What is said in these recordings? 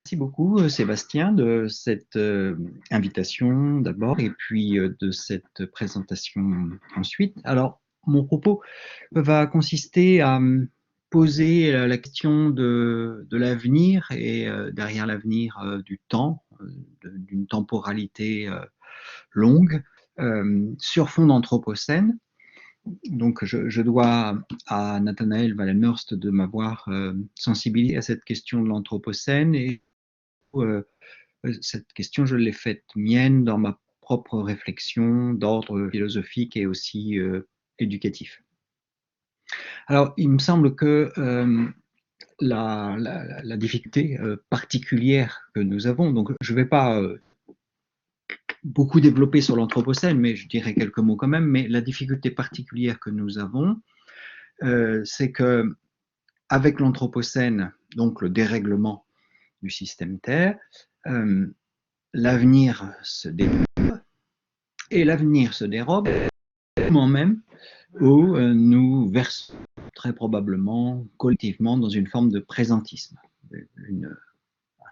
Merci beaucoup, Sébastien, de cette invitation d'abord et puis de cette présentation ensuite. Alors, mon propos va consister à poser la question de l'avenir et derrière l'avenir du temps, d'une temporalité longue, sur fond d'anthropocène. Donc, je dois à Nathanaël Wallenhorst de m'avoir sensibilisé à cette question de l'anthropocène et cette question, je l'ai faite mienne dans ma propre réflexion d'ordre philosophique et aussi éducatif. Alors, il me semble que la difficulté particulière que nous avons, donc je ne vais pas beaucoup développer sur l'anthropocène, mais je dirais quelques mots quand même, mais la difficulté particulière que nous avons, c'est que avec l'anthropocène, donc le dérèglement du système Terre, l'avenir se dérobe, et l'avenir se dérobe au moment même où nous versons très probablement collectivement dans une forme de présentisme, un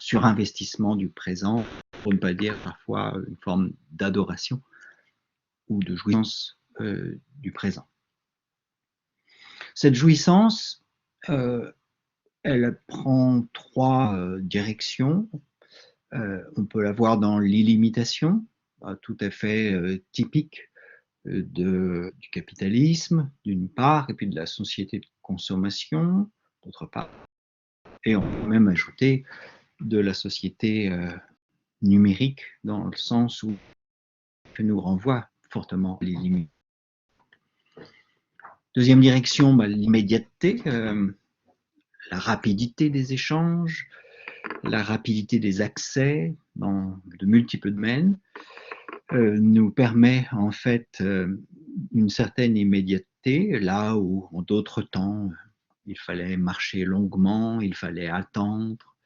surinvestissement du présent, pour ne pas dire parfois une forme d'adoration ou de jouissance du présent. Cette jouissance, elle prend trois directions. On peut la voir dans l'illimitation, tout à fait typique du capitalisme, d'une part, et puis de la société de consommation, d'autre part. Et on peut même ajouter de la société numérique, dans le sens où elle nous renvoie fortement les limites. Deuxième direction, l'immédiateté, la rapidité des échanges, la rapidité des accès dans de multiples domaines, nous permet en fait une certaine immédiateté, là où en d'autres temps, il fallait marcher longuement, il fallait attendre,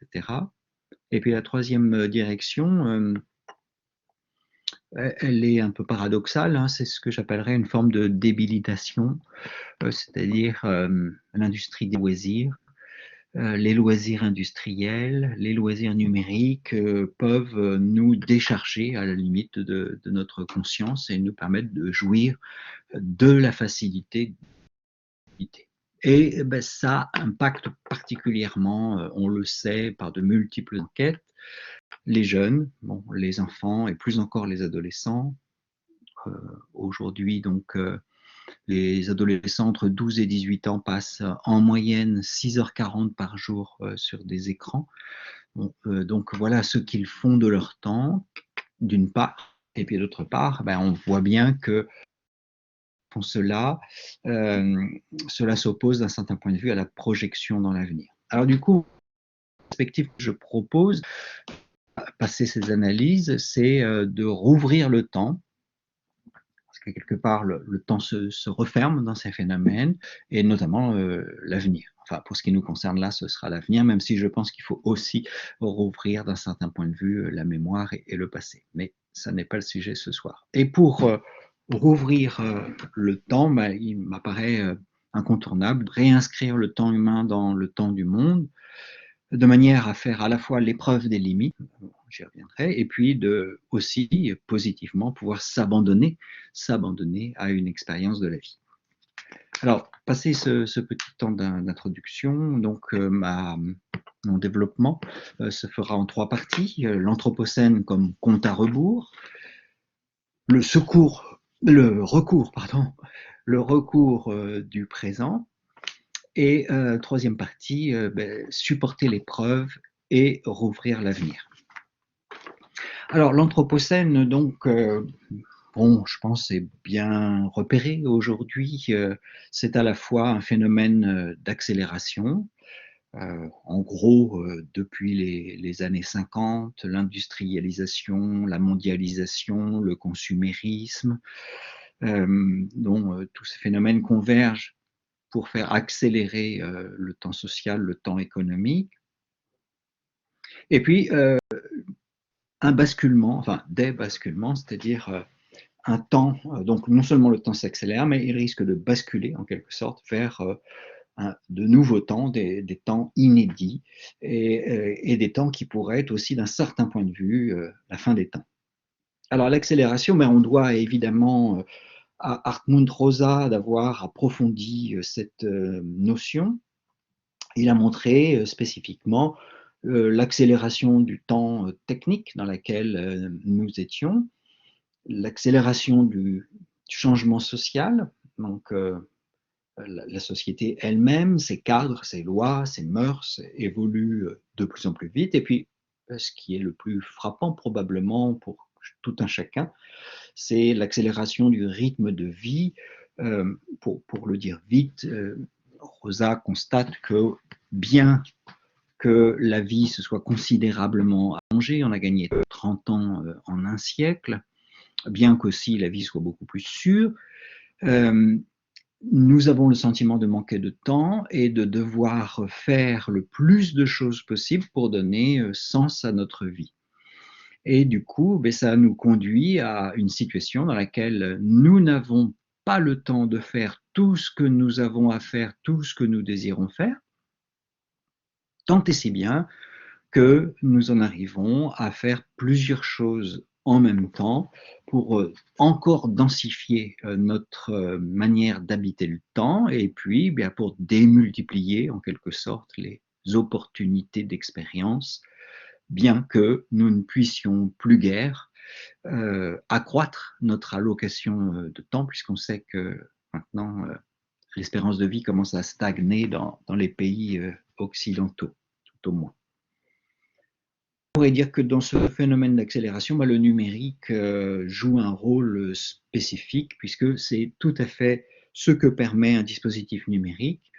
etc. Et puis la troisième direction, elle est un peu paradoxale, hein, c'est ce que j'appellerais une forme de débilitation, c'est-à-dire l'industrie des loisirs. Les loisirs industriels, les loisirs numériques peuvent nous décharger à la limite de notre conscience et nous permettre de jouir de la facilité. Et ça impacte particulièrement, on le sait par de multiples enquêtes, les jeunes, les enfants et plus encore les adolescents. Aujourd'hui, donc, les adolescents entre 12 et 18 ans passent en moyenne 6h40 par jour sur des écrans. Donc voilà ce qu'ils font de leur temps, d'une part, et puis d'autre part, on voit bien que pour cela, cela s'oppose d'un certain point de vue à la projection dans l'avenir. Alors du coup, la perspective que je propose, passer ces analyses, c'est de rouvrir le temps, parce que quelque part, le temps se referme dans ces phénomènes, et notamment l'avenir. Enfin, pour ce qui nous concerne là, ce sera l'avenir, même si je pense qu'il faut aussi rouvrir d'un certain point de vue la mémoire et le passé. Mais ça n'est pas le sujet ce soir. Et pour rouvrir le temps, il m'apparaît incontournable de réinscrire le temps humain dans le temps du monde, de manière à faire à la fois l'épreuve des limites, j'y reviendrai, et puis de aussi positivement pouvoir s'abandonner à une expérience de la vie. Alors, passé ce petit temps d'introduction, donc mon développement se fera en trois parties. L'anthropocène comme compte à rebours, le recours du présent, et troisième partie, supporter l'épreuve et rouvrir l'avenir. Alors l'anthropocène, donc, je pense c'est bien repéré aujourd'hui. C'est à la fois un phénomène d'accélération. En gros, depuis les années 50, l'industrialisation, la mondialisation, le consumérisme, dont tous ces phénomènes convergent pour faire accélérer le temps social, le temps économique. Et puis, un basculement, enfin des basculements, c'est-à-dire un temps, donc non seulement le temps s'accélère, mais il risque de basculer en quelque sorte vers de nouveaux temps, des temps inédits et des temps qui pourraient être aussi d'un certain point de vue la fin des temps. Alors l'accélération, mais on doit évidemment à Hartmut Rosa d'avoir approfondi cette notion. Il a montré spécifiquement l'accélération du temps technique dans laquelle nous étions, l'accélération du changement social, donc la société elle-même, ses cadres, ses lois, ses mœurs évoluent de plus en plus vite. Et puis, ce qui est le plus frappant probablement pour tout un chacun, c'est l'accélération du rythme de vie. Pour le dire vite, Rosa constate que bien que la vie se soit considérablement allongée, on a gagné 30 ans en un siècle, bien qu'aussi la vie soit beaucoup plus sûre, nous avons le sentiment de manquer de temps et de devoir faire le plus de choses possible pour donner sens à notre vie. Et du coup, ça nous conduit à une situation dans laquelle nous n'avons pas le temps de faire tout ce que nous avons à faire, tout ce que nous désirons faire, tant et si bien que nous en arrivons à faire plusieurs choses en même temps pour encore densifier notre manière d'habiter le temps et puis pour démultiplier en quelque sorte les opportunités d'expérience, bien que nous ne puissions plus guère accroître notre allocation de temps, puisqu'on sait que maintenant l'espérance de vie commence à stagner dans les pays occidentaux, tout au moins. On pourrait dire que dans ce phénomène d'accélération, le numérique joue un rôle spécifique, puisque c'est tout à fait ce que permet un dispositif numérique,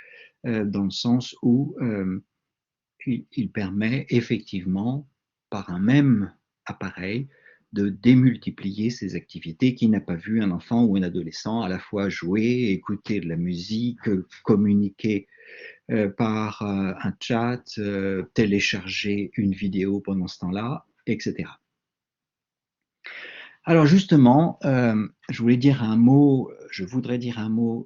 dans le sens où il permet effectivement, par un même appareil, de démultiplier ces activités qui n'a pas vu un enfant ou un adolescent à la fois jouer, écouter de la musique, communiquer par un chat, télécharger une vidéo pendant ce temps-là, etc. Alors justement, je voudrais dire un mot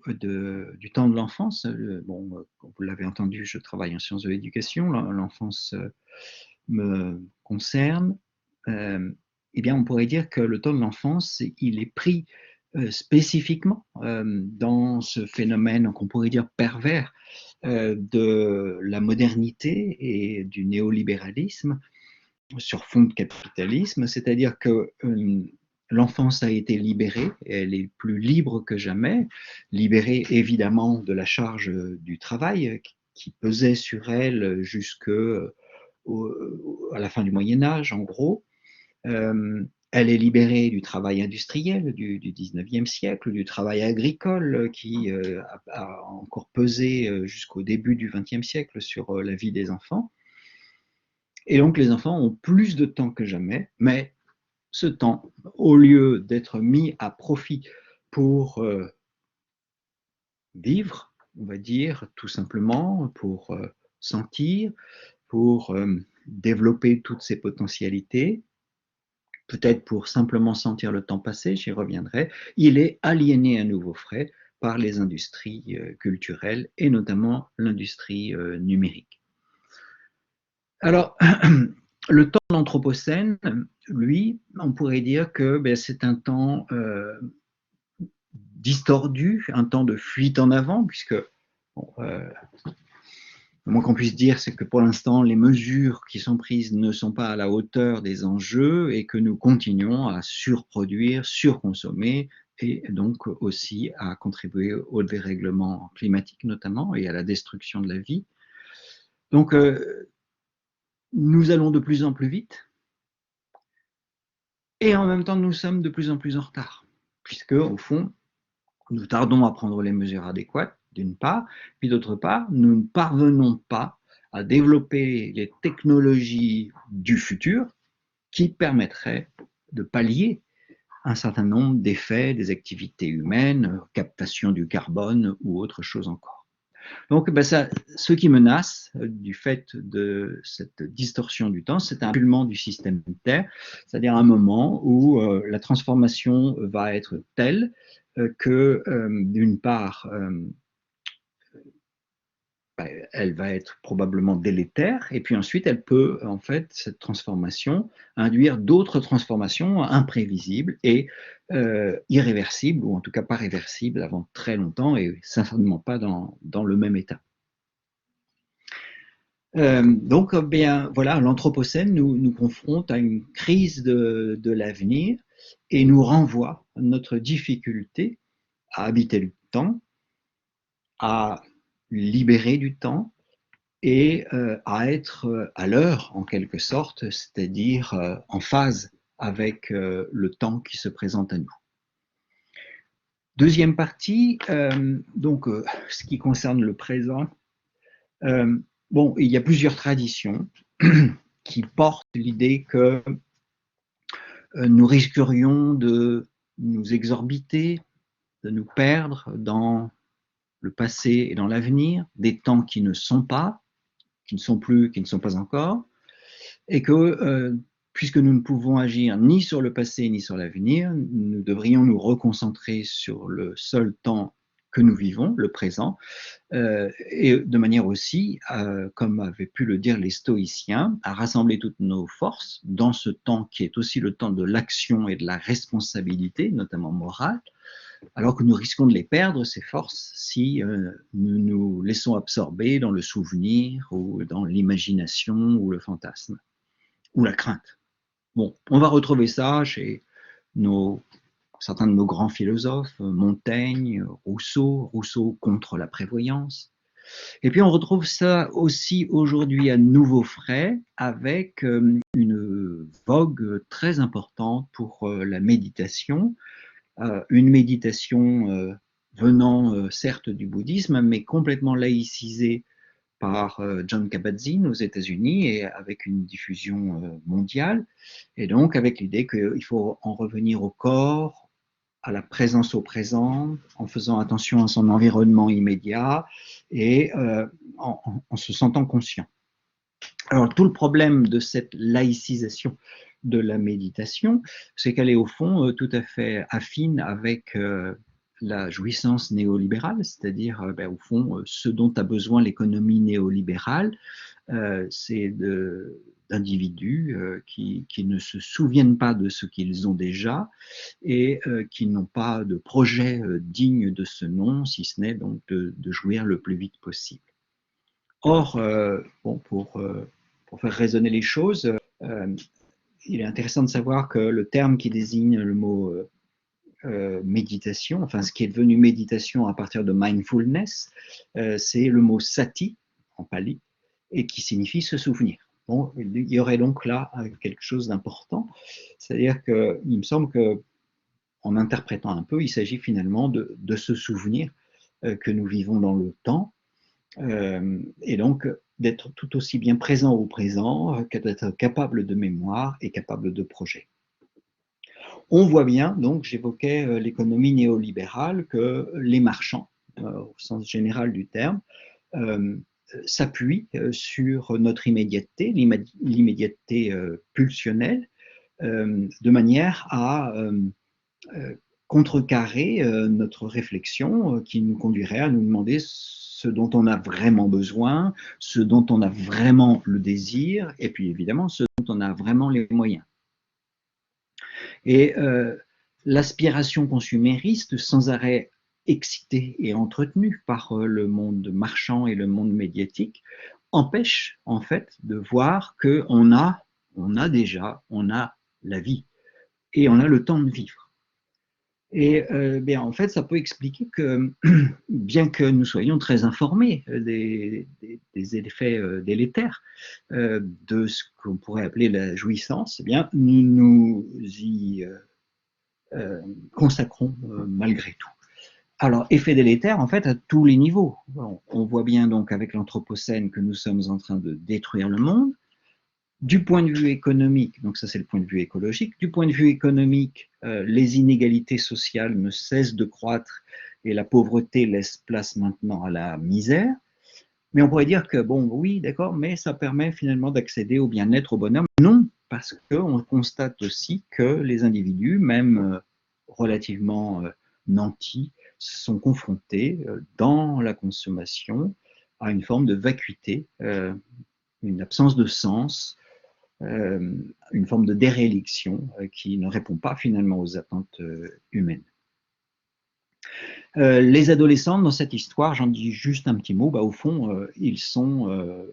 du temps de l'enfance. Bon, comme vous l'avez entendu, je travaille en sciences de l'éducation, l'enfance me concerne. Eh bien, on pourrait dire que le temps de l'enfance, il est pris spécifiquement dans ce phénomène qu'on pourrait dire pervers de la modernité et du néolibéralisme sur fond de capitalisme, c'est-à-dire que l'enfance a été libérée, et elle est plus libre que jamais, libérée évidemment de la charge du travail qui pesait sur elle jusqu'à la fin du Moyen Âge, en gros. Elle est libérée du travail industriel du 19e siècle, du travail agricole qui a encore pesé jusqu'au début du 20e siècle sur la vie des enfants. Et donc les enfants ont plus de temps que jamais, mais ce temps, au lieu d'être mis à profit pour vivre, on va dire, tout simplement, pour sentir, pour développer toutes ses potentialités, peut-être pour simplement sentir le temps passer, j'y reviendrai, il est aliéné à nouveau frais par les industries culturelles et notamment l'industrie numérique. Alors, le temps de l'Anthropocène, lui, on pourrait dire que c'est un temps distordu, un temps de fuite en avant, puisque bon, le moins qu'on puisse dire, c'est que pour l'instant, les mesures qui sont prises ne sont pas à la hauteur des enjeux et que nous continuons à surproduire, surconsommer et donc aussi à contribuer au dérèglement climatique notamment et à la destruction de la vie. Donc, nous allons de plus en plus vite et en même temps, nous sommes de plus en plus en retard, puisque au fond, nous tardons à prendre les mesures adéquates, d'une part, puis d'autre part, nous ne parvenons pas à développer les technologies du futur qui permettraient de pallier un certain nombre d'effets des activités humaines, captation du carbone ou autre chose encore. Donc, ce qui menace du fait de cette distorsion du temps, c'est un empilement du système Terre, c'est-à-dire un moment où la transformation va être telle que, d'une part, elle va être probablement délétère, et puis ensuite elle peut, en fait, cette transformation, induire d'autres transformations imprévisibles et irréversibles, ou en tout cas pas réversibles avant très longtemps, et certainement pas dans le même état. Donc, bien, voilà, l'Anthropocène nous confronte à une crise de l'avenir et nous renvoie à notre difficulté à habiter le temps, à libérer du temps et à être à l'heure, en quelque sorte, c'est-à-dire en phase avec le temps qui se présente à nous. Deuxième partie, donc ce qui concerne le présent. Bon, il y a plusieurs traditions qui portent l'idée que nous risquerions de nous exorbiter, de nous perdre dans le passé et dans l'avenir, des temps qui ne sont pas, qui ne sont plus, qui ne sont pas encore, et que puisque nous ne pouvons agir ni sur le passé ni sur l'avenir, nous devrions nous reconcentrer sur le seul temps que nous vivons, le présent, et de manière aussi, comme avaient pu le dire les stoïciens, à rassembler toutes nos forces dans ce temps qui est aussi le temps de l'action et de la responsabilité, notamment morale, alors que nous risquons de les perdre, ces forces, si nous nous laissons absorber dans le souvenir ou dans l'imagination ou le fantasme ou la crainte. Bon, on va retrouver ça chez certains de nos grands philosophes, Montaigne, Rousseau contre la prévoyance. Et puis on retrouve ça aussi aujourd'hui à nouveau frais avec une vogue très importante pour la méditation, une méditation venant certes du bouddhisme, mais complètement laïcisée par John Kabat-Zinn aux États-Unis et avec une diffusion mondiale, et donc avec l'idée qu'il faut en revenir au corps, à la présence au présent, en faisant attention à son environnement immédiat et en se sentant conscient. Alors tout le problème de cette laïcisation de la méditation, c'est qu'elle est au fond tout à fait affine avec la jouissance néolibérale, c'est-à-dire au fond ce dont a besoin l'économie néolibérale, c'est d'individus qui ne se souviennent pas de ce qu'ils ont déjà et qui n'ont pas de projet digne de ce nom, si ce n'est donc de jouir le plus vite possible. Or, bon, pour faire résonner les choses, il est intéressant de savoir que le terme qui désigne le mot méditation, enfin ce qui est devenu méditation à partir de mindfulness, c'est le mot sati en pali et qui signifie se souvenir. Bon, il y aurait donc là quelque chose d'important, c'est-à-dire qu'il me semble que en interprétant un peu, il s'agit finalement de se souvenir que nous vivons dans le temps, et donc d'être tout aussi bien présent au présent que d'être capable de mémoire et capable de projet. On voit bien, donc j'évoquais l'économie néolibérale, que les marchands, au sens général du terme, s'appuient sur notre immédiateté, l'immédiateté pulsionnelle, de manière à contrecarrer notre réflexion qui nous conduirait à nous demander ce dont on a vraiment besoin, ce dont on a vraiment le désir, et puis évidemment ce dont on a vraiment les moyens. Et l'aspiration consumériste sans arrêt excitée et entretenue par le monde marchand et le monde médiatique empêche en fait de voir qu'on a la vie et on a le temps de vivre. Et bien, en fait, ça peut expliquer que, bien que nous soyons très informés des effets délétères de ce qu'on pourrait appeler la jouissance, eh bien, nous nous y consacrons malgré tout. Alors, effet délétère, en fait, à tous les niveaux. On voit bien donc avec l'Anthropocène que nous sommes en train de détruire le monde. Du point de vue économique, donc ça c'est le point de vue écologique, du point de vue économique, les inégalités sociales ne cessent de croître et la pauvreté laisse place maintenant à la misère. Mais on pourrait dire que, bon, oui, d'accord, mais ça permet finalement d'accéder au bien-être, au bonheur. Non, parce qu'on constate aussi que les individus, même relativement nantis, sont confrontés dans la consommation à une forme de vacuité, une absence de sens, une forme de déréliction qui ne répond pas finalement aux attentes humaines. Les adolescents, dans cette histoire, j'en dis juste un petit mot, au fond, ils sont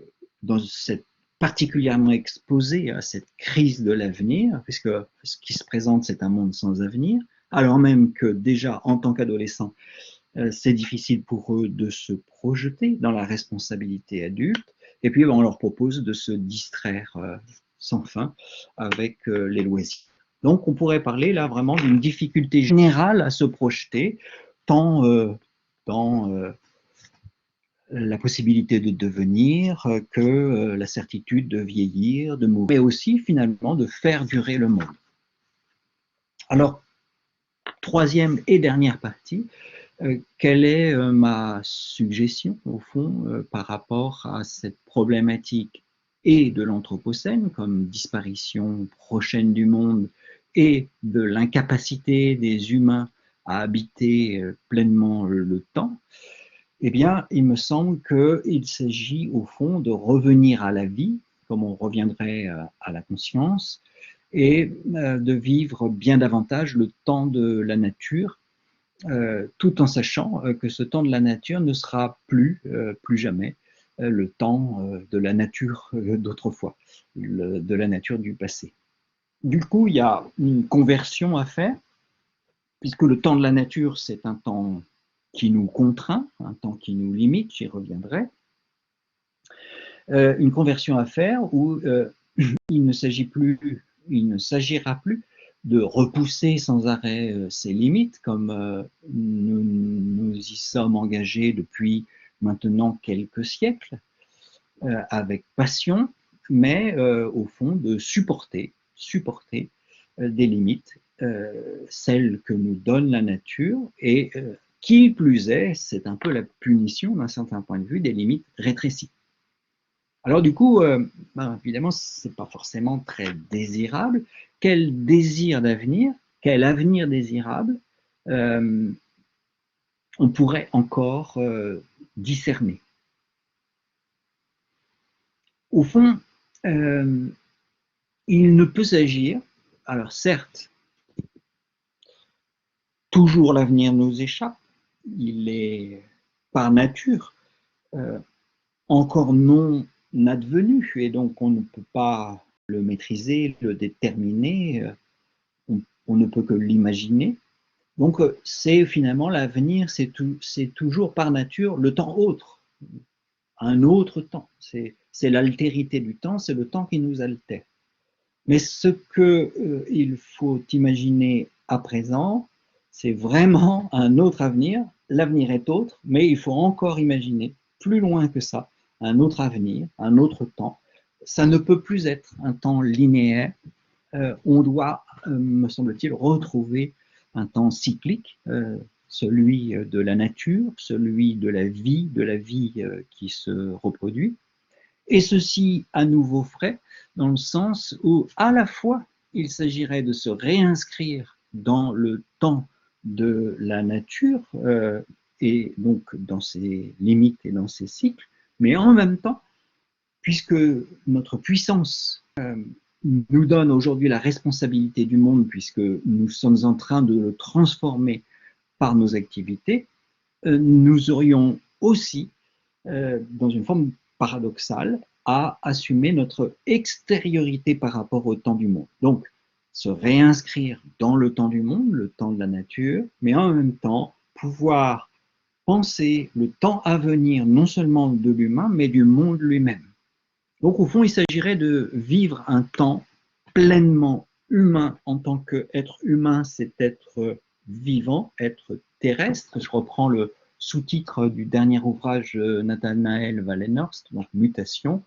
particulièrement exposés à cette crise de l'avenir, puisque ce qui se présente, c'est un monde sans avenir, alors même que déjà, en tant qu'adolescents, c'est difficile pour eux de se projeter dans la responsabilité adulte, et puis on leur propose de se distraire sans fin avec les loisirs. Donc on pourrait parler là vraiment d'une difficulté générale à se projeter, tant dans la possibilité de devenir que la certitude de vieillir, de mourir, mais aussi finalement de faire durer le monde. Alors, troisième et dernière partie, quelle est ma suggestion, au fond, par rapport à cette problématique et de l'Anthropocène, comme disparition prochaine du monde, et de l'incapacité des humains à habiter pleinement le temps? Eh bien, il me semble qu'il s'agit, au fond, de revenir à la vie, comme on reviendrait à la conscience, et de vivre bien davantage le temps de la nature, tout en sachant que ce temps de la nature ne sera plus jamais le temps de la nature d'autrefois, de la nature du passé. Du coup, il y a une conversion à faire, puisque le temps de la nature, c'est un temps qui nous contraint, un temps qui nous limite, j'y reviendrai. Une conversion à faire où il ne s'agira plus de repousser sans arrêt ces limites, comme nous y sommes engagés depuis maintenant quelques siècles, avec passion, mais au fond de supporter des limites, celles que nous donne la nature, et qui plus est, c'est un peu la punition d'un certain point de vue, des limites rétrécies. Alors du coup, évidemment, ce n'est pas forcément très désirable. Quel désir d'avenir, quel avenir désirable on pourrait encore discerner? Au fond, il ne peut s'agir, alors certes, toujours l'avenir nous échappe, il est par nature encore non advenu, et donc on ne peut pas le maîtriser, le déterminer, on ne peut que l'imaginer. Donc c'est finalement l'avenir, c'est toujours par nature le temps autre, un autre temps. C'est l'altérité du temps, c'est le temps qui nous altère. Mais ce qu'il faut imaginer à présent, c'est vraiment un autre avenir. L'avenir est autre, mais il faut encore imaginer plus loin que ça, un autre avenir, un autre temps. Ça ne peut plus être un temps linéaire. On doit, me semble-t-il, retrouver un temps cyclique, celui de la nature, celui de la vie qui se reproduit, et ceci à nouveau frais, dans le sens où à la fois il s'agirait de se réinscrire dans le temps de la nature, et donc dans ses limites et dans ses cycles, mais en même temps, puisque notre puissance nous donne aujourd'hui la responsabilité du monde, puisque nous sommes en train de le transformer par nos activités, nous aurions aussi, dans une forme paradoxale, à assumer notre extériorité par rapport au temps du monde. Donc, se réinscrire dans le temps du monde, le temps de la nature, mais en même temps pouvoir penser le temps à venir, non seulement de l'humain, mais du monde lui-même. Donc, au fond, il s'agirait de vivre un temps pleinement humain en tant qu'être humain, c'est être vivant, être terrestre. Je reprends le sous-titre du dernier ouvrage de Nathanael Wallenhorst, donc Mutation.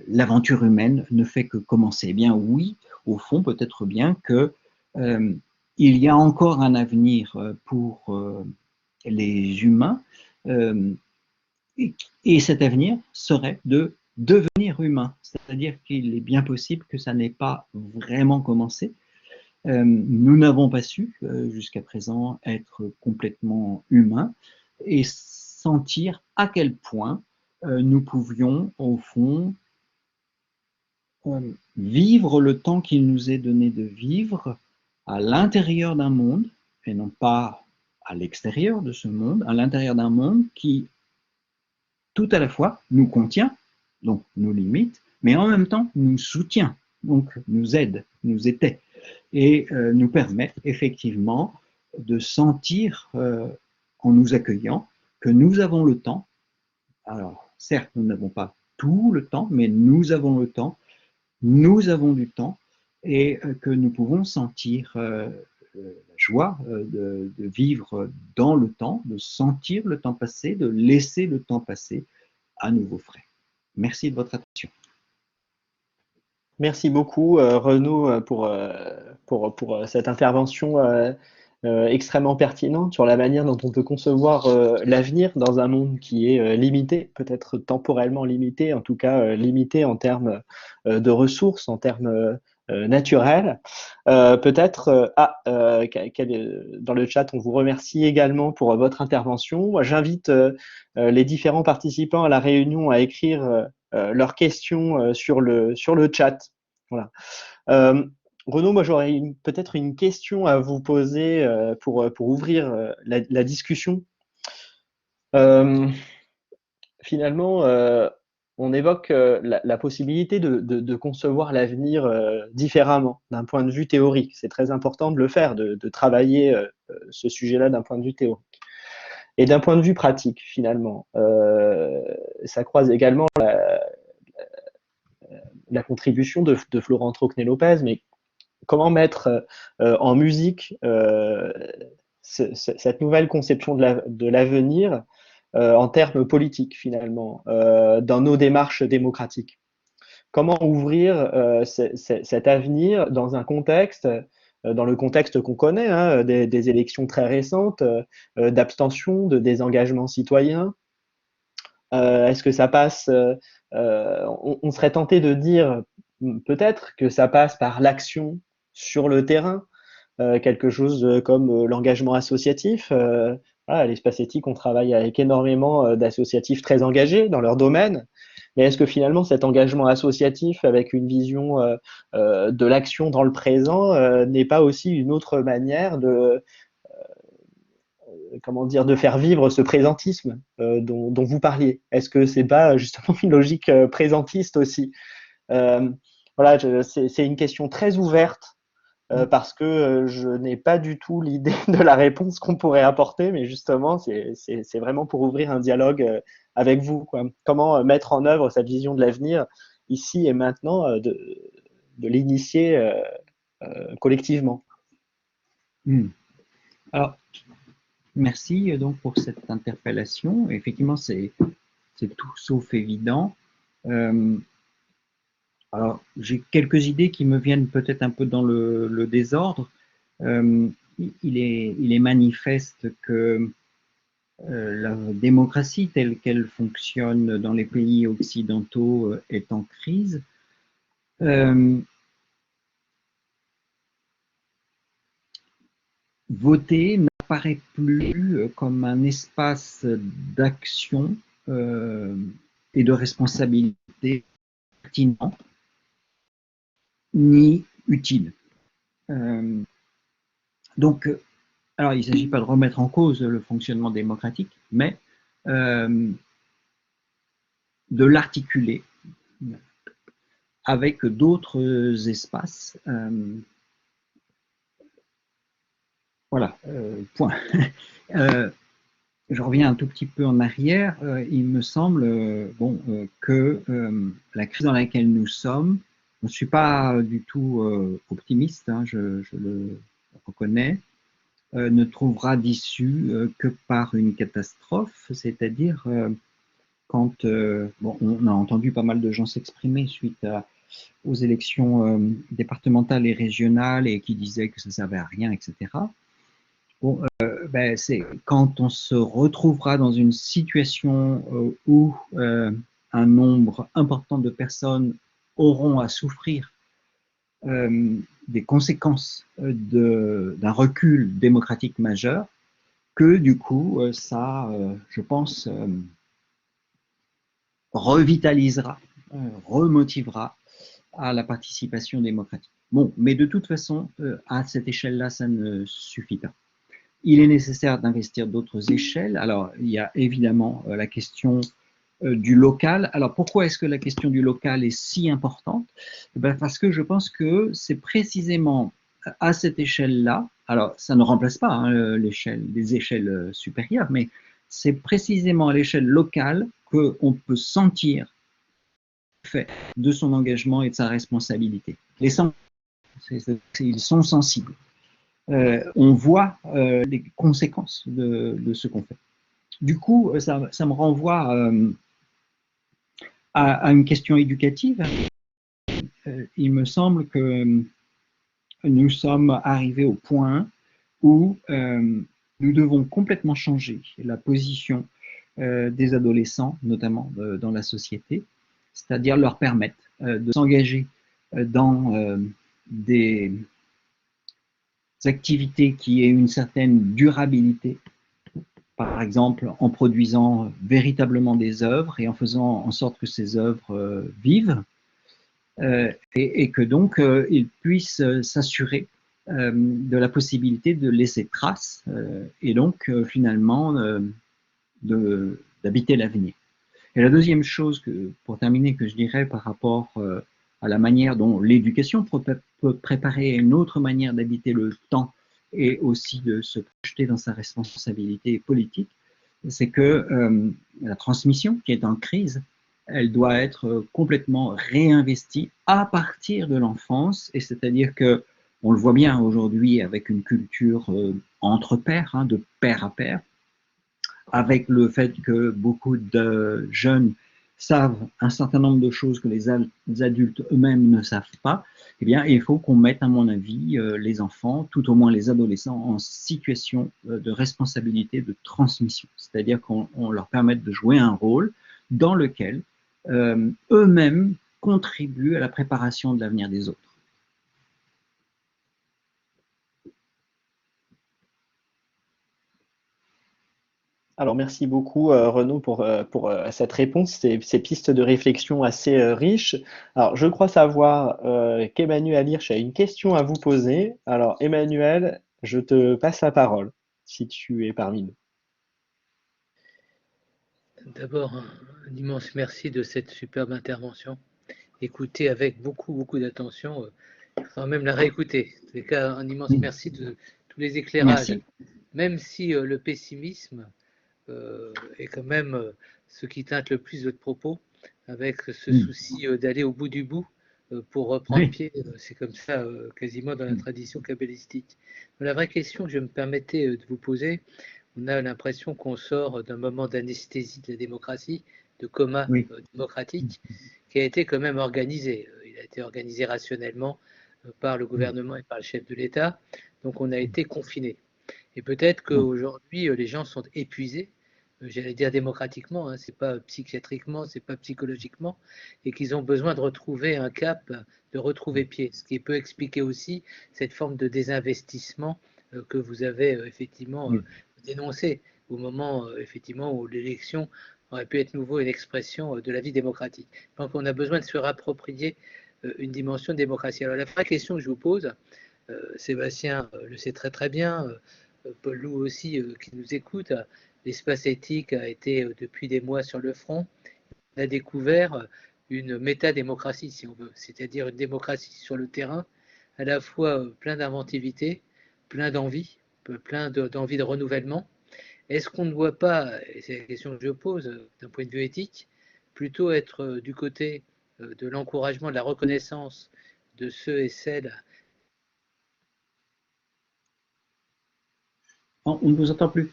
L'aventure humaine ne fait que commencer. Eh bien oui, au fond, peut-être bien que il y a encore un avenir pour les humains, et cet avenir serait de devenir humain. C'est-à-dire qu'il est bien possible que ça n'ait pas vraiment commencé. Nous n'avons pas su jusqu'à présent être complètement humains, et sentir à quel point nous pouvions, au fond, vivre le temps qu'il nous est donné de vivre à l'intérieur d'un monde, et non pas à l'extérieur de ce monde, à l'intérieur d'un monde qui, tout à la fois, nous contient, donc nous limite, mais en même temps nous soutient, donc nous aide, nous était, et nous permet effectivement de sentir, en nous accueillant, que nous avons le temps. Alors, certes, nous n'avons pas tout le temps, mais nous avons le temps, nous avons du temps, et que nous pouvons sentir la joie de vivre dans le temps, de sentir le temps passer, de laisser le temps passer à nouveau frais. Merci de votre attention. Merci beaucoup, Renaud, pour cette intervention extrêmement pertinente sur la manière dont on peut concevoir l'avenir dans un monde qui est limité, peut-être temporellement limité, en tout cas limité en termes de ressources, en termes naturels. Peut-être, dans le chat, on vous remercie également pour votre intervention. Moi, j'invite les différents participants à la réunion à écrire leurs questions sur le chat. Voilà. Renaud, moi j'aurais peut-être une question à vous poser pour ouvrir la discussion. Finalement, on évoque la possibilité de concevoir l'avenir différemment d'un point de vue théorique. C'est très important de le faire, de travailler ce sujet-là d'un point de vue théorique. Et d'un point de vue pratique, finalement, ça croise également la contribution de Florent Trocknet-Lopez, mais comment mettre en musique cette nouvelle conception de l'avenir en termes politiques, finalement, dans nos démarches démocratiques. Comment ouvrir cet avenir dans un contexte, dans le contexte qu'on connaît, hein, des élections très récentes, d'abstention, de désengagement citoyen. Est-ce que ça passe on serait tenté de dire peut-être que ça passe par l'action sur le terrain, quelque chose comme l'engagement associatif. Voilà, à l'Espace Éthique, on travaille avec énormément d'associatifs très engagés dans leur domaine. Mais est-ce que finalement cet engagement associatif avec une vision de l'action dans le présent n'est pas aussi une autre manière de de faire vivre ce présentisme dont vous parliez? Est-ce que c'est pas justement une logique présentiste aussi? Voilà, c'est une question très ouverte parce que je n'ai pas du tout l'idée de la réponse qu'on pourrait apporter, mais justement, c'est vraiment pour ouvrir un dialogue avec vous, quoi. Comment mettre en œuvre cette vision de l'avenir ici et maintenant, de l'initier collectivement. Alors, merci donc pour cette interpellation. Effectivement, c'est tout sauf évident. Alors, j'ai quelques idées qui me viennent peut-être un peu dans le désordre. Il est manifeste que la démocratie telle qu'elle fonctionne dans les pays occidentaux est en crise. Voter n'apparaît plus comme un espace d'action et de responsabilité pertinent ni utile. Donc, alors il ne s'agit pas de remettre en cause le fonctionnement démocratique, mais de l'articuler avec d'autres espaces. Voilà, point. Je reviens un tout petit peu en arrière. Il me semble que la crise dans laquelle nous sommes, je ne suis pas du tout optimiste, hein, je le reconnais, ne trouvera d'issue que par une catastrophe, c'est-à-dire quand on a entendu pas mal de gens s'exprimer suite aux élections départementales et régionales et qui disaient que ça ne servait à rien, etc. Bon, c'est quand on se retrouvera dans une situation où un nombre important de personnes auront à souffrir des conséquences d'un recul démocratique majeur, que du coup, ça, je pense, revitalisera, remotivera à la participation démocratique. Bon, mais de toute façon, à cette échelle-là, ça ne suffit pas. Il est nécessaire d'investir d'autres échelles. Alors, il y a évidemment la question du local. Alors, pourquoi est-ce que la question du local est si importante? Parce que je pense que c'est précisément à cette échelle-là, alors ça ne remplace pas hein, les échelles supérieures, mais c'est précisément à l'échelle locale qu'on peut sentir fait de son engagement et de sa responsabilité. Les sens, ils sont sensibles. On voit les conséquences de ce qu'on fait. Du coup, ça me renvoie à une question éducative. Il me semble que nous sommes arrivés au point où nous devons complètement changer la position des adolescents, notamment dans la société, c'est-à-dire leur permettre de s'engager dans des activités qui aient une certaine durabilité, par exemple en produisant véritablement des œuvres et en faisant en sorte que ces œuvres vivent, et que donc ils puissent s'assurer de la possibilité de laisser trace et donc finalement d'habiter l'avenir. Et la deuxième chose, pour terminer, que je dirais par rapport à la manière dont l'éducation peut préparer une autre manière d'habiter le temps et aussi de se projeter dans sa responsabilité politique, c'est que la transmission qui est en crise, elle doit être complètement réinvestie à partir de l'enfance, et c'est-à-dire que on le voit bien aujourd'hui avec une culture entre pairs, hein, de père à père, avec le fait que beaucoup de jeunes savent un certain nombre de choses que les adultes eux-mêmes ne savent pas, eh bien, il faut qu'on mette, à mon avis, les enfants, tout au moins les adolescents, en situation de responsabilité de transmission. C'est-à-dire qu'on leur permette de jouer un rôle dans lequel eux-mêmes contribuent à la préparation de l'avenir des autres. Alors, merci beaucoup, Renaud, pour cette réponse, ces pistes de réflexion assez riches. Alors, je crois savoir qu'Emmanuel Hirsch a une question à vous poser. Alors, Emmanuel, je te passe la parole, si tu es parmi nous. D'abord, un immense merci de cette superbe intervention. Écoutez avec beaucoup, beaucoup d'attention. Il faudra même la réécouter. En tous les cas, un immense merci de tous les éclairages. Merci. Même si le pessimisme est quand même ce qui teinte le plus votre propos, avec ce souci d'aller au bout du bout pour reprendre pied. C'est comme ça quasiment dans la tradition kabbalistique. Mais la vraie question que je me permettais de vous poser, on a l'impression qu'on sort d'un moment d'anesthésie de la démocratie, de coma démocratique, qui a été quand même organisé. Il a été organisé rationnellement par le gouvernement et par le chef de l'État. Donc on a été confinés. Et peut-être qu'aujourd'hui, les gens sont épuisés, j'allais dire démocratiquement, hein, c'est pas psychiatriquement, c'est pas psychologiquement, et qu'ils ont besoin de retrouver un cap, de retrouver pied. Ce qui peut expliquer aussi cette forme de désinvestissement que vous avez effectivement dénoncé au moment effectivement où l'élection aurait pu être nouveau une expression de la vie démocratique. Donc on a besoin de se rapproprier une dimension de démocratie. Alors la vraie question que je vous pose, Sébastien le sait très très bien, Paul Lou aussi qui nous écoute, l'espace éthique a été depuis des mois sur le front. On a découvert une métadémocratie, si on veut, c'est-à-dire une démocratie sur le terrain, à la fois plein d'inventivité, plein d'envie, plein d'envie de renouvellement. Est-ce qu'on ne doit pas, et c'est la question que je pose d'un point de vue éthique, plutôt être du côté de l'encouragement, de la reconnaissance de ceux et celles. On ne vous entend plus.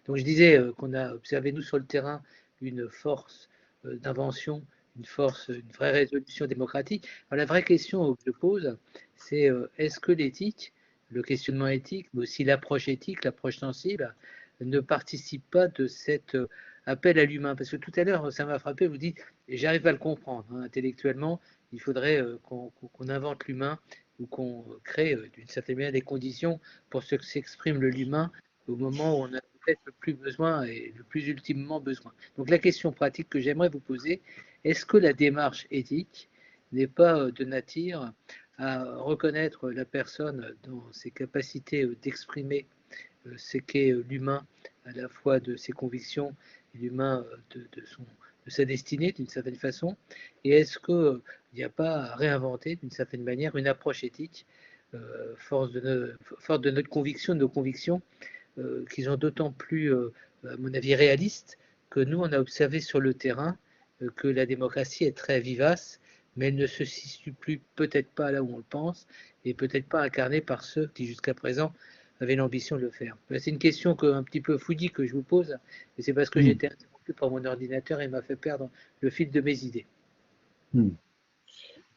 Donc je disais qu'on a observé, nous, sur le terrain, une force d'invention, une force, une vraie résolution démocratique. Alors la vraie question que je pose, c'est est-ce que l'éthique, le questionnement éthique, mais aussi l'approche éthique, l'approche sensible, ne participe pas de cet appel à l'humain? Parce que tout à l'heure, ça m'a frappé, vous dites, et j'arrive à le comprendre, hein, intellectuellement, il faudrait qu'on invente l'humain ou qu'on crée d'une certaine manière des conditions pour ce que s'exprime l'humain au moment où on a peut-être le plus besoin et le plus ultimement besoin. Donc la question pratique que j'aimerais vous poser, est-ce que la démarche éthique n'est pas de nature à reconnaître la personne dans ses capacités d'exprimer ce qu'est l'humain, à la fois de ses convictions et l'humain de sa destinée d'une certaine façon? Et est-ce qu'il n'y a pas à réinventer d'une certaine manière une approche éthique, force de notre conviction, de nos convictions, qui sont d'autant plus, à mon avis, réalistes que nous, on a observé sur le terrain que la démocratie est très vivace, mais elle ne se situe plus peut-être pas là où on le pense, et peut-être pas incarnée par ceux qui jusqu'à présent avaient l'ambition de le faire. C'est une question un petit peu fouillis que je vous pose, et c'est parce que Hmm. j'étais interrompu par mon ordinateur et m'a fait perdre le fil de mes idées. Hmm.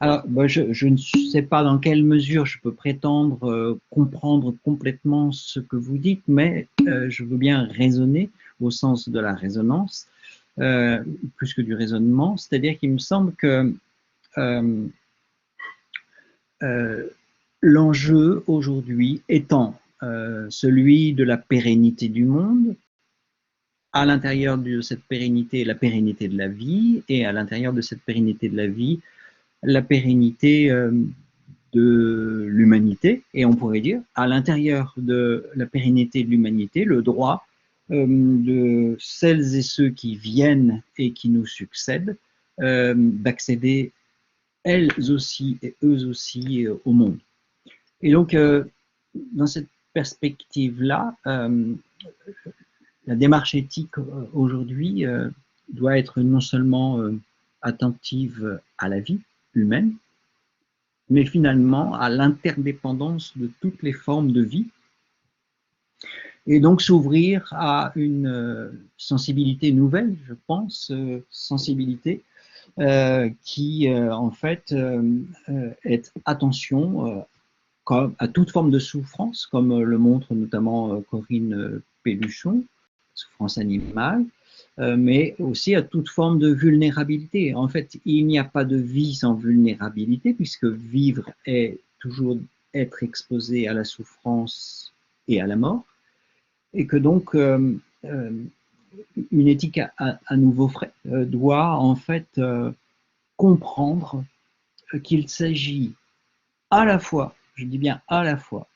Alors, je ne sais pas dans quelle mesure je peux prétendre comprendre complètement ce que vous dites, mais je veux bien raisonner au sens de la résonance, plus que du raisonnement. C'est-à-dire qu'il me semble que euh, euh, l'enjeu aujourd'hui étant celui de la pérennité du monde, à l'intérieur de cette pérennité, la pérennité de la vie, et à l'intérieur de cette pérennité de la vie, la pérennité de l'humanité, et on pourrait dire, à l'intérieur de la pérennité de l'humanité, le droit de celles et ceux qui viennent et qui nous succèdent d'accéder elles aussi et eux aussi au monde. Et donc, dans cette perspective-là, la démarche éthique aujourd'hui doit être non seulement attentive à la vie humaine, mais finalement à l'interdépendance de toutes les formes de vie, et donc s'ouvrir à une sensibilité nouvelle, je pense, sensibilité qui en fait est attention à toute forme de souffrance, comme le montre notamment Corinne Pelluchon, souffrance animale, mais aussi à toute forme de vulnérabilité. En fait, il n'y a pas de vie sans vulnérabilité, puisque vivre est toujours être exposé à la souffrance et à la mort, et que donc une éthique à nouveau frais doit en fait comprendre qu'il s'agit à la fois, je dis bien à la fois,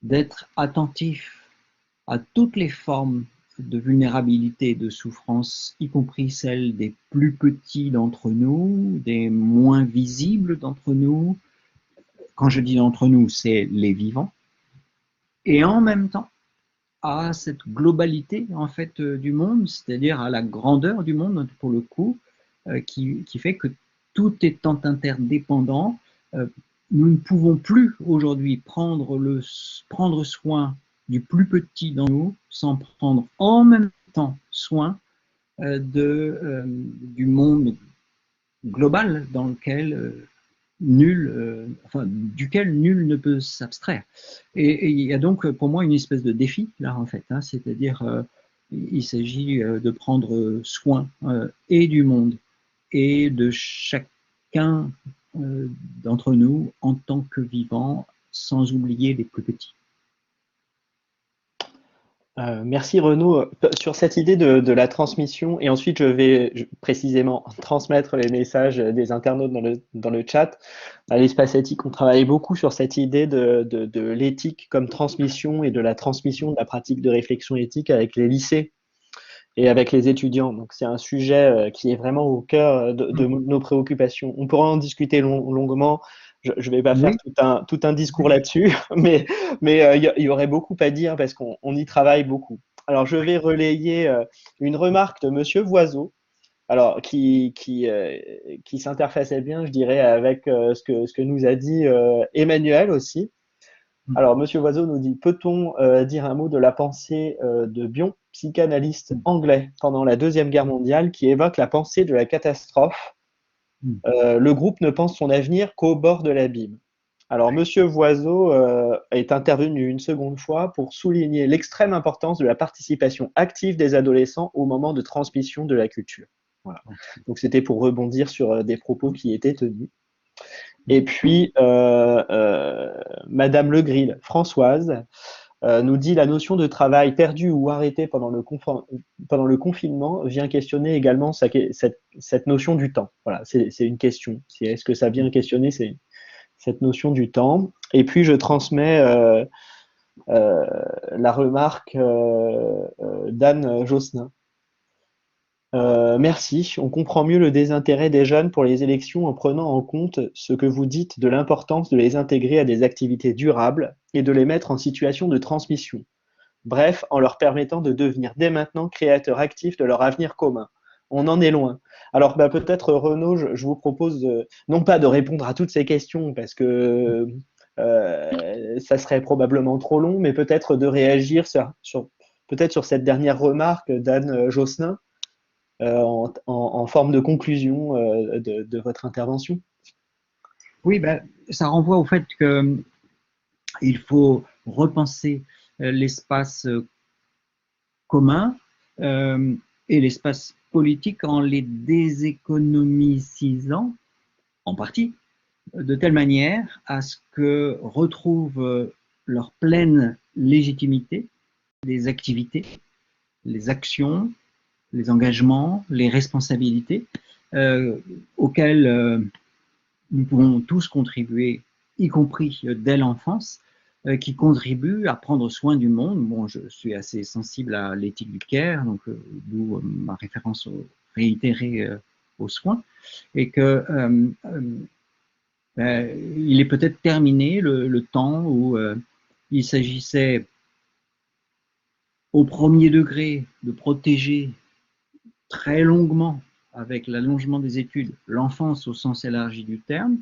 d'être attentif à toutes les formes de vulnérabilité et de souffrance, y compris celles des plus petits d'entre nous, des moins visibles d'entre nous. Quand je dis d'entre nous, c'est les vivants. Et en même temps, à cette globalité en fait du monde, c'est-à-dire à la grandeur du monde pour le coup, qui fait que tout étant interdépendant, nous ne pouvons plus aujourd'hui prendre soin du plus petit dans nous sans prendre en même temps soin du monde global dans lequel duquel nul ne peut s'abstraire. Et il y a donc pour moi une espèce de défi là en fait, hein, c'est-à-dire il s'agit de prendre soin et du monde et de chacun d'entre nous en tant que vivant, sans oublier les plus petits. Merci Renaud. Sur cette idée de la transmission, et ensuite je vais précisément transmettre les messages des internautes dans le chat. À l'Espace éthique, on travaille beaucoup sur cette idée de l'éthique comme transmission et de la transmission de la pratique de réflexion éthique avec les lycées et avec les étudiants. Donc c'est un sujet qui est vraiment au cœur de nos préoccupations. On pourra en discuter longuement. Je ne vais pas faire tout un discours là-dessus, mais il y aurait beaucoup à dire parce qu'on y travaille beaucoup. Alors je vais relayer une remarque de Monsieur Voiseau, alors qui s'interfaçait bien, je dirais, avec ce que nous a dit Emmanuel aussi. Alors, Monsieur Voiseau nous dit, peut-on dire un mot de la pensée de Bion, psychanalyste anglais pendant la Deuxième Guerre mondiale, qui évoque la pensée de la catastrophe. Le groupe ne pense son avenir qu'au bord de l'abîme. Alors, Monsieur Voiseau est intervenu une seconde fois pour souligner l'extrême importance de la participation active des adolescents au moment de transmission de la culture. Voilà. Donc, c'était pour rebondir sur des propos qui étaient tenus. Et puis, Madame Le Grill, Françoise, nous dit la notion de travail perdu ou arrêté pendant le confinement vient questionner également cette notion du temps. Voilà, c'est une question. Est-ce que ça vient questionner cette notion du temps? Et puis je transmets la remarque d'Anne Josselin. Merci. On comprend mieux le désintérêt des jeunes pour les élections en prenant en compte ce que vous dites de l'importance de les intégrer à des activités durables et de les mettre en situation de transmission. Bref, en leur permettant de devenir dès maintenant créateurs actifs de leur avenir commun. On en est loin. Alors peut-être Renaud, je vous propose non pas de répondre à toutes ces questions parce que ça serait probablement trop long, mais peut-être de réagir peut-être sur cette dernière remarque d'Anne Josselin en forme de conclusion de votre intervention. Oui, ben, ça renvoie au fait qu'il faut repenser l'espace commun et l'espace politique en les déséconomisant en partie, de telle manière à ce que retrouvent leur pleine légitimité les activités, les actions, les engagements, les responsabilités auxquelles nous pouvons tous contribuer, y compris dès l'enfance, qui contribuent à prendre soin du monde. Bon, je suis assez sensible à l'éthique du care, donc d'où ma référence réitérée aux soins, et que il est peut-être terminé le temps où il s'agissait au premier degré de protéger très longuement, avec l'allongement des études, l'enfance au sens élargi du terme,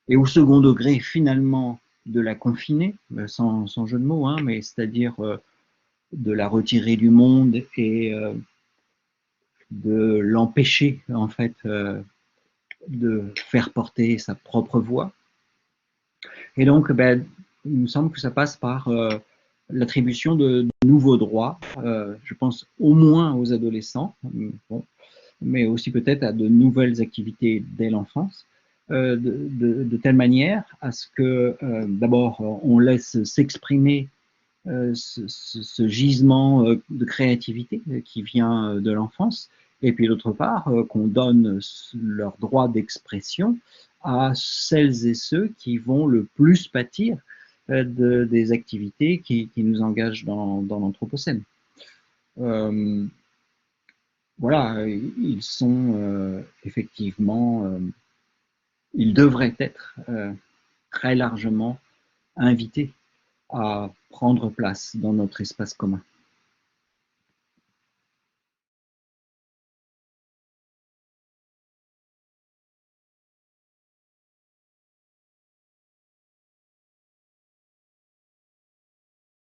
et au second degré, finalement, de la confiner, sans jeu de mots, hein, mais c'est-à-dire de la retirer du monde et de l'empêcher, en fait, de faire porter sa propre voix. Et donc, ben, il me semble que ça passe par l'attribution de nouveaux droits, je pense au moins aux adolescents, bon, mais aussi peut-être à de nouvelles activités dès l'enfance, de telle manière à ce que d'abord on laisse s'exprimer ce gisement de créativité qui vient de l'enfance, et puis d'autre part qu'on donne leur droit d'expression à celles et ceux qui vont le plus pâtir des activités qui nous engagent dans l'Anthropocène. Voilà, ils sont effectivement, ils devraient être très largement invités à prendre place dans notre espace commun.